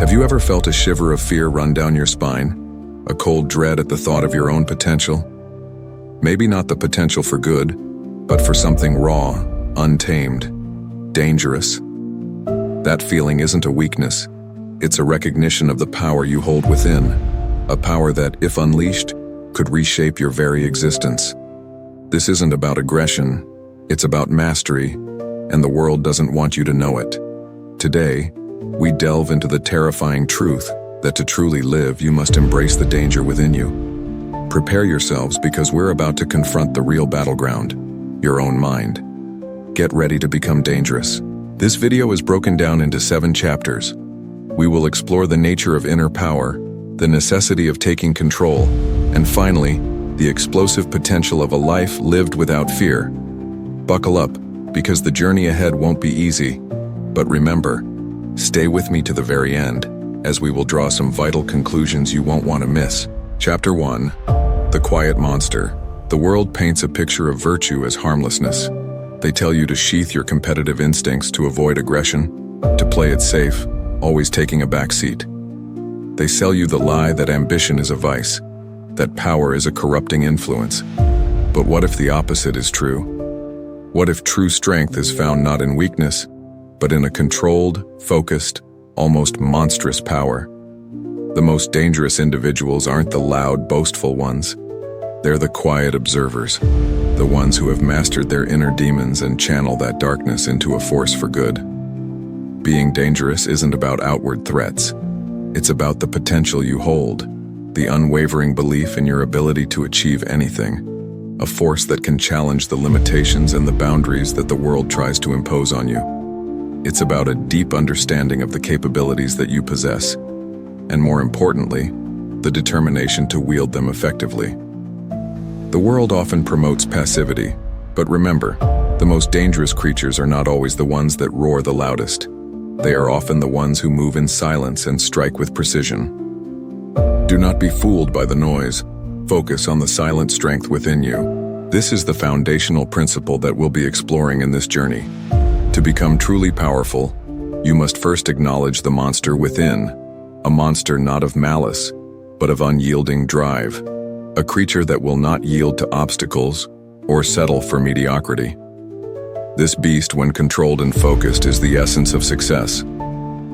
Have you ever felt a shiver of fear run down your spine? A cold dread at the thought of your own potential? Maybe not the potential for good, but for something raw, untamed, dangerous. That feeling isn't a weakness. It's a recognition of the power you hold within, a power that, if unleashed, could reshape your very existence. This isn't about aggression, it's about mastery, and the world doesn't want you to know it. Today, we delve into the terrifying truth that to truly live, you must embrace the danger within you. Prepare yourselves because we're about to confront the real battleground, your own mind. Get ready to become dangerous. This video is broken down into 7 chapters. We will explore the nature of inner power, the necessity of taking control, and finally, the explosive potential of a life lived without fear. Buckle up, because the journey ahead won't be easy. But remember, stay with me to the very end, as we will draw some vital conclusions you won't want to miss. Chapter 1. The Quiet Monster. The world paints a picture of virtue as harmlessness. They tell you to sheath your competitive instincts to avoid aggression, to play it safe, always taking a back seat. They sell you the lie that ambition is a vice, that power is a corrupting influence. But what if the opposite is true? What if true strength is found not in weakness, but in a controlled, focused, almost monstrous power? The most dangerous individuals aren't the loud, boastful ones. They're the quiet observers, the ones who have mastered their inner demons and channel that darkness into a force for good. Being dangerous isn't about outward threats. It's about the potential you hold, the unwavering belief in your ability to achieve anything, a force that can challenge the limitations and the boundaries that the world tries to impose on you. It's about a deep understanding of the capabilities that you possess, and more importantly, the determination to wield them effectively. The world often promotes passivity, but remember, the most dangerous creatures are not always the ones that roar the loudest. They are often the ones who move in silence and strike with precision. Do not be fooled by the noise. Focus on the silent strength within you. This is the foundational principle that we'll be exploring in this journey. To become truly powerful, you must first acknowledge the monster within, a monster not of malice, but of unyielding drive, a creature that will not yield to obstacles or settle for mediocrity. This beast, when controlled and focused, is the essence of success.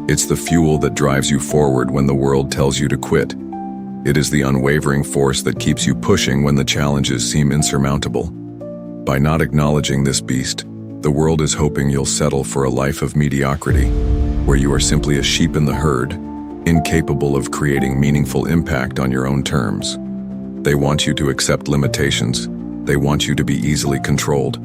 It's the fuel that drives you forward when the world tells you to quit. It is the unwavering force that keeps you pushing when the challenges seem insurmountable. By not acknowledging this beast, the world is hoping you'll settle for a life of mediocrity, where you are simply a sheep in the herd, incapable of creating meaningful impact on your own terms. They want you to accept limitations. They want you to be easily controlled.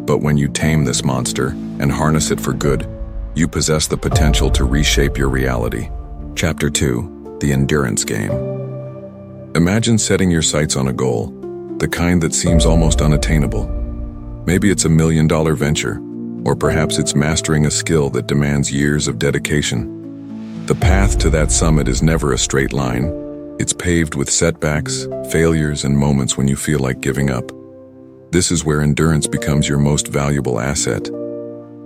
But when you tame this monster and harness it for good, you possess the potential to reshape your reality. Chapter 2. The Endurance Game. Imagine setting your sights on a goal, the kind that seems almost unattainable. Maybe it's $1 million venture, or perhaps it's mastering a skill that demands years of dedication. The path to that summit is never a straight line. It's paved with setbacks, failures, and moments when you feel like giving up. This is where endurance becomes your most valuable asset.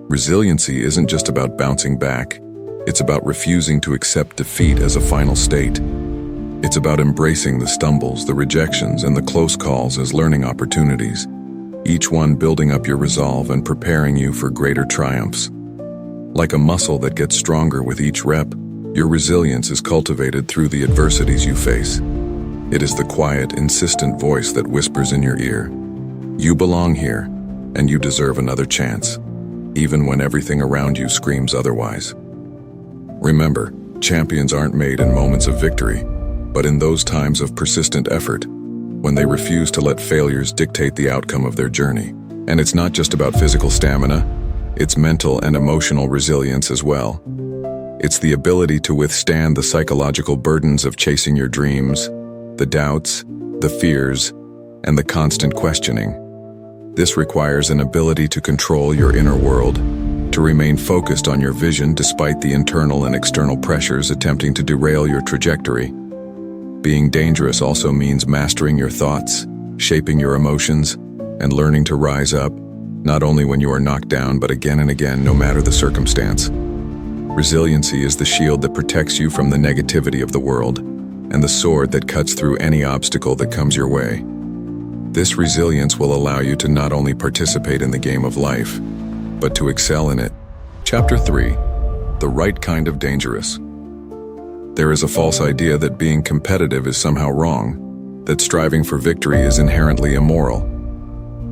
Resiliency isn't just about bouncing back. It's about refusing to accept defeat as a final state. It's about embracing the stumbles, the rejections, and the close calls as learning opportunities, each one building up your resolve and preparing you for greater triumphs. Like a muscle that gets stronger with each rep, your resilience is cultivated through the adversities you face. It is the quiet, insistent voice that whispers in your ear, "You belong here, and you deserve another chance," even when everything around you screams otherwise. Remember, champions aren't made in moments of victory, but in those times of persistent effort, when they refuse to let failures dictate the outcome of their journey. And it's not just about physical stamina, it's mental and emotional resilience as well. It's the ability to withstand the psychological burdens of chasing your dreams, the doubts, the fears, and the constant questioning. This requires an ability to control your inner world, to remain focused on your vision despite the internal and external pressures attempting to derail your trajectory. Being dangerous also means mastering your thoughts, shaping your emotions, and learning to rise up, not only when you are knocked down, but again and again, no matter the circumstance. Resiliency is the shield that protects you from the negativity of the world, and the sword that cuts through any obstacle that comes your way. This resilience will allow you to not only participate in the game of life, but to excel in it. Chapter 3. The right kind of dangerous. There is a false idea that being competitive is somehow wrong, that striving for victory is inherently immoral.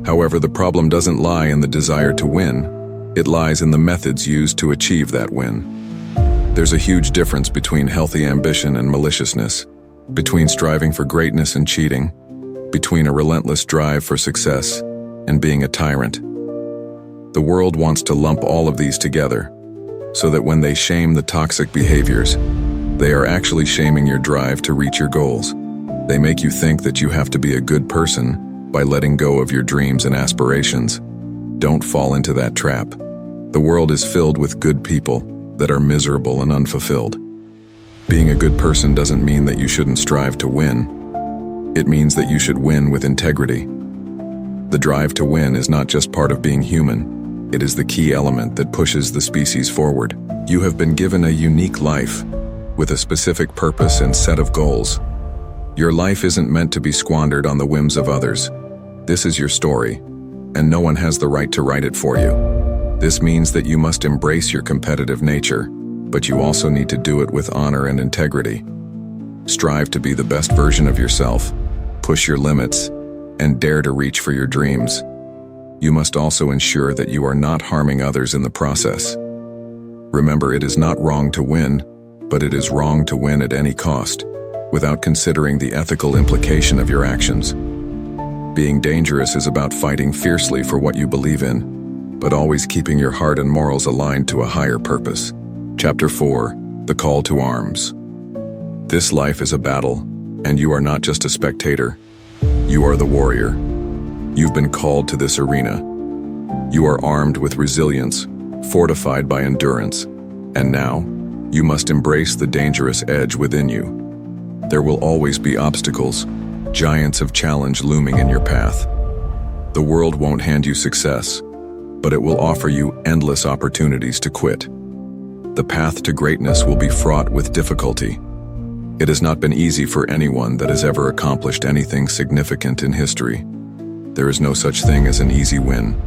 However, the problem doesn't lie in the desire to win, it lies in the methods used to achieve that win. There's a huge difference between healthy ambition and maliciousness, between striving for greatness and cheating, between a relentless drive for success and being a tyrant. The world wants to lump all of these together, so that when they shame the toxic behaviors, they are actually shaming your drive to reach your goals. They make you think that you have to be a good person by letting go of your dreams and aspirations. Don't fall into that trap. The world is filled with good people that are miserable and unfulfilled. Being a good person doesn't mean that you shouldn't strive to win. It means that you should win with integrity. The drive to win is not just part of being human, it is the key element that pushes the species forward. You have been given a unique life, with a specific purpose and set of goals. Your life isn't meant to be squandered on the whims of others. This is your story, and no one has the right to write it for you. This means that you must embrace your competitive nature, but you also need to do it with honor and integrity. Strive to be the best version of yourself, push your limits, and dare to reach for your dreams. You must also ensure that you are not harming others in the process. Remember, it is not wrong to win, but it is wrong to win at any cost, without considering the ethical implication of your actions. Being dangerous is about fighting fiercely for what you believe in, but always keeping your heart and morals aligned to a higher purpose. Chapter 4. The Call to Arms. This life is a battle, and you are not just a spectator. You are the warrior. You've been called to this arena. You are armed with resilience, fortified by endurance, and now, you must embrace the dangerous edge within you. There will always be obstacles, giants of challenge looming in your path. The world won't hand you success, but it will offer you endless opportunities to quit. The path to greatness will be fraught with difficulty. It has not been easy for anyone that has ever accomplished anything significant in history. There is no such thing as an easy win.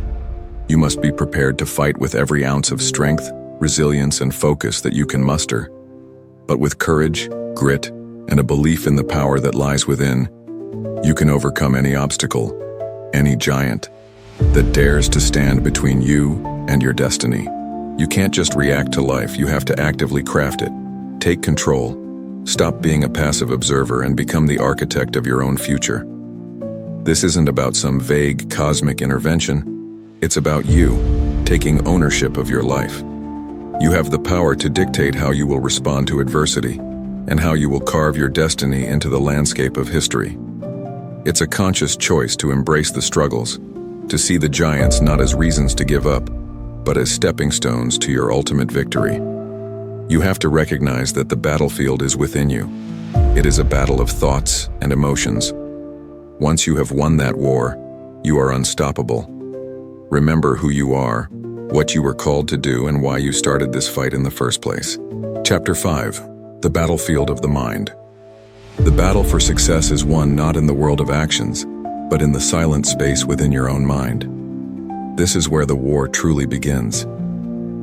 You must be prepared to fight with every ounce of strength, resilience, and focus that you can muster. But with courage, grit, and a belief in the power that lies within, you can overcome any obstacle, any giant that dares to stand between you and your destiny. You can't just react to life, you have to actively craft it. Take control. Stop being a passive observer and become the architect of your own future. This isn't about some vague cosmic intervention. It's about you taking ownership of your life. You have the power to dictate how you will respond to adversity and how you will carve your destiny into the landscape of history. It's a conscious choice to embrace the struggles, to see the giants not as reasons to give up, but as stepping stones to your ultimate victory. You have to recognize that the battlefield is within you. It is a battle of thoughts and emotions. Once you have won that war, you are unstoppable. Remember who you are, what you were called to do, and why you started this fight in the first place. Chapter 5. The Battlefield of the Mind. The battle for success is won not in the world of actions, but in the silent space within your own mind. This is where the war truly begins.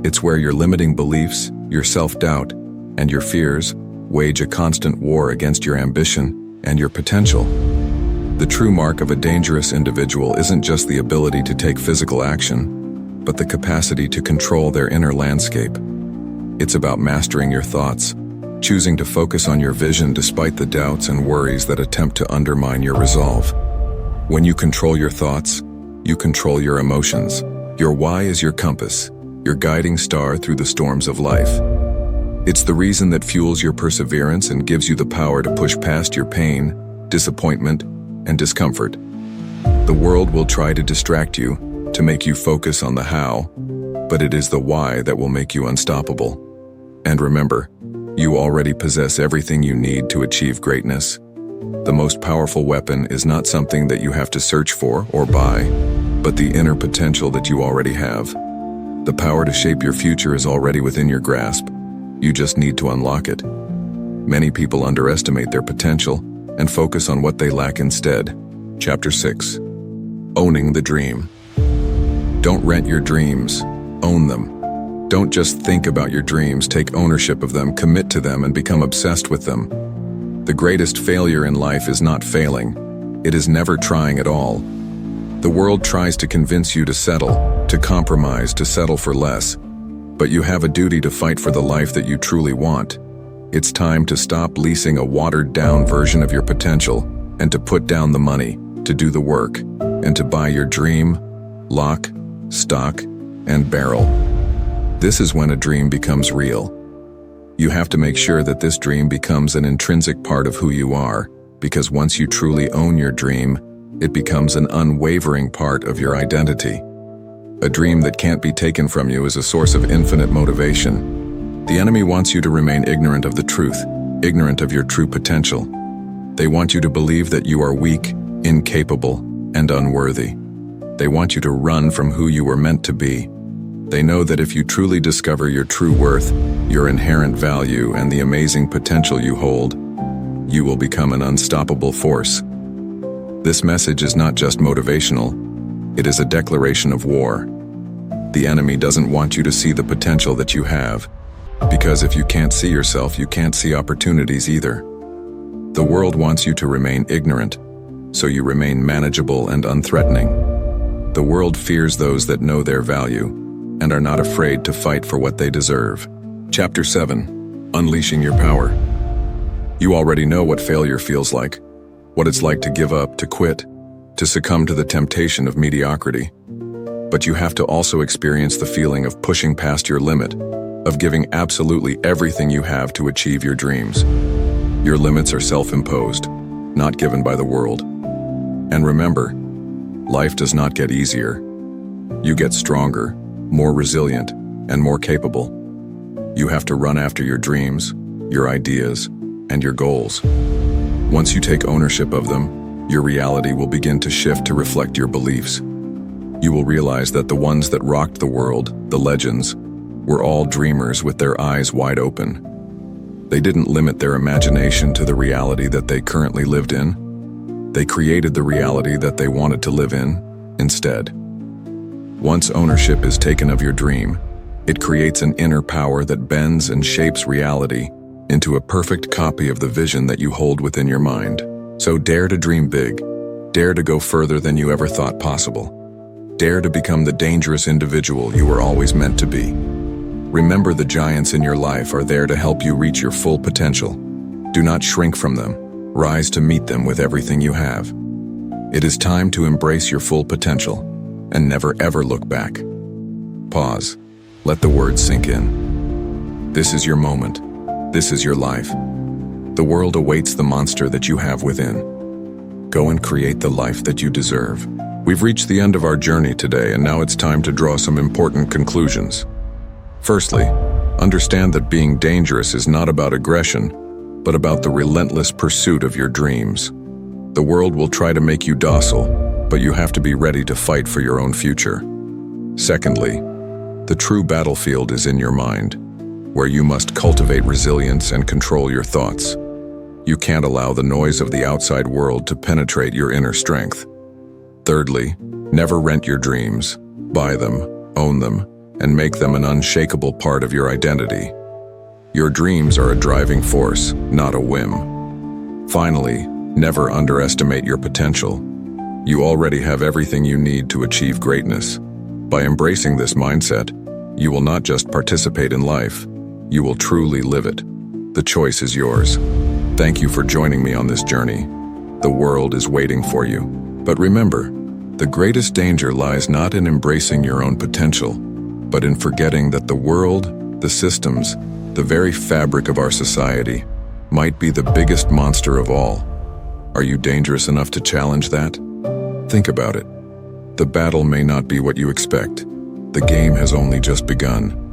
It's where your limiting beliefs, your self-doubt, and your fears wage a constant war against your ambition and your potential. The true mark of a dangerous individual isn't just the ability to take physical action, but the capacity to control their inner landscape. It's about mastering your thoughts, choosing to focus on your vision despite the doubts and worries that attempt to undermine your resolve. When you control your thoughts, you control your emotions. Your why is your compass, your guiding star through the storms of life. It's the reason that fuels your perseverance and gives you the power to push past your pain, disappointment, and discomfort. The world will try to distract you, to make you focus on the how, but it is the why that will make you unstoppable. And remember, you already possess everything you need to achieve greatness. The most powerful weapon is not something that you have to search for or buy, but the inner potential that you already have. The power to shape your future is already within your grasp. You just need to unlock it. Many people underestimate their potential and focus on what they lack instead. Chapter 6. Owning the dream. Don't rent your dreams, own them. Don't just think about your dreams, take ownership of them, commit to them, and become obsessed with them. The greatest failure in life is not failing. It is never trying at all. The world tries to convince you to settle, to compromise, to settle for less. But you have a duty to fight for the life that you truly want. It's time to stop leasing a watered-down version of your potential and to put down the money, to do the work, and to buy your dream, lock, stock, and barrel. This is when a dream becomes real. You have to make sure that this dream becomes an intrinsic part of who you are, because once you truly own your dream, it becomes an unwavering part of your identity. A dream that can't be taken from you is a source of infinite motivation. The enemy wants you to remain ignorant of the truth, ignorant of your true potential. They want you to believe that you are weak, incapable, and unworthy. They want you to run from who you were meant to be. They know that if you truly discover your true worth, your inherent value, and the amazing potential you hold, you will become an unstoppable force. This message is not just motivational, it is a declaration of war. The enemy doesn't want you to see the potential that you have, because if you can't see yourself, you can't see opportunities either. The world wants you to remain ignorant, so you remain manageable and unthreatening. The world fears those that know their value and are not afraid to fight for what they deserve. Chapter 7. Unleashing Your Power. You already know what failure feels like, what it's like to give up, to quit, to succumb to the temptation of mediocrity. But you have to also experience the feeling of pushing past your limit, of giving absolutely everything you have to achieve your dreams. Your limits are self-imposed, not given by the world. And remember, life does not get easier. You get stronger, more resilient, and more capable. You have to run after your dreams, your ideas, and your goals. Once you take ownership of them, your reality will begin to shift to reflect your beliefs. You will realize that the ones that rocked the world, the legends, were all dreamers with their eyes wide open. They didn't limit their imagination to the reality that they currently lived in. They created the reality that they wanted to live in instead. Once ownership is taken of your dream, it creates an inner power that bends and shapes reality into a perfect copy of the vision that you hold within your mind. So dare to dream big. Dare to go further than you ever thought possible. Dare to become the dangerous individual you were always meant to be. Remember, the giants in your life are there to help you reach your full potential. Do not shrink from them. Rise to meet them with everything you have. It is time to embrace your full potential and never ever look back. Pause. Let the words sink in. This is your moment. This is your life. The world awaits the monster that you have within. Go and create the life that you deserve. We've reached the end of our journey today, and now it's time to draw some important conclusions. Firstly, understand that being dangerous is not about aggression, but about the relentless pursuit of your dreams. The world will try to make you docile, but you have to be ready to fight for your own future. Secondly, the true battlefield is in your mind, where you must cultivate resilience and control your thoughts. You can't allow the noise of the outside world to penetrate your inner strength. Thirdly, never rent your dreams. Buy them, own them, and make them an unshakable part of your identity. Your dreams are a driving force, not a whim. Finally, never underestimate your potential. You already have everything you need to achieve greatness. By embracing this mindset, you will not just participate in life, you will truly live it. The choice is yours. Thank you for joining me on this journey. The world is waiting for you. But remember, the greatest danger lies not in embracing your own potential, but in forgetting that the world, the systems, the very fabric of our society might be the biggest monster of all. Are you dangerous enough to challenge that? Think about it. The battle may not be what you expect. The game has only just begun.